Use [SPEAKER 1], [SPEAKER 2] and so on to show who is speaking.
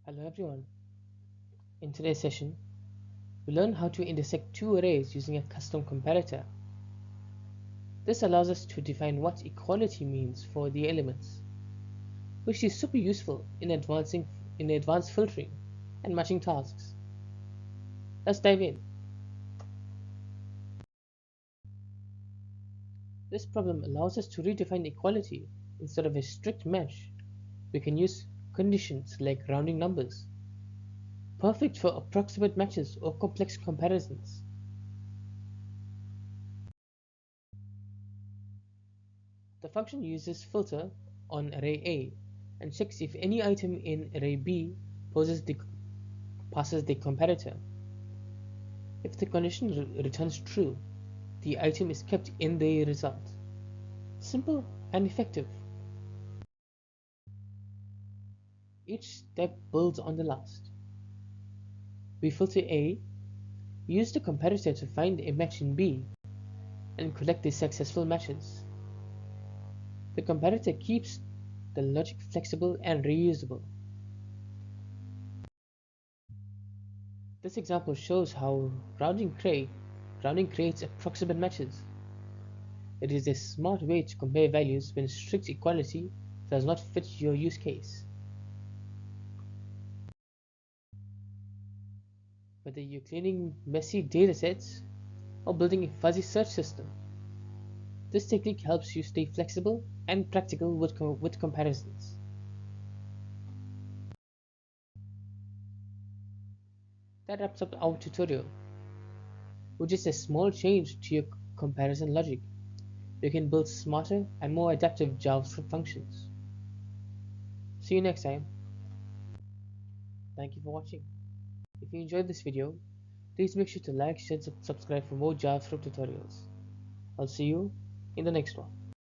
[SPEAKER 1] Hello everyone. In today's session, we learn how to intersect two arrays using a custom comparator. This allows us to define what equality means for the elements, which is super useful in advanced filtering and matching tasks. Let's dive in. This problem allows us to redefine equality. Instead of a strict match, we can use conditions like rounding numbers, perfect for approximate matches or complex comparisons. The function uses filter on array A and checks if any item in array B passes the comparator. If the condition returns true, the item is kept in the result. Simple and effective. Each step builds on the last. We filter A, use the comparator to find a match in B, and collect the successful matches. The comparator keeps the logic flexible and reusable. This example shows how rounding creates approximate matches. It is a smart way to compare values when strict equality does not fit your use case. Whether you're cleaning messy datasets or building a fuzzy search system, this technique helps you stay flexible and practical with comparisons. That wraps up our tutorial. With just a small change to your comparison logic, you can build smarter and more adaptive JavaScript functions. See you next time. Thank you for watching. If you enjoyed this video, please make sure to like, share, and subscribe for more JavaScript tutorials. I'll see you in the next one.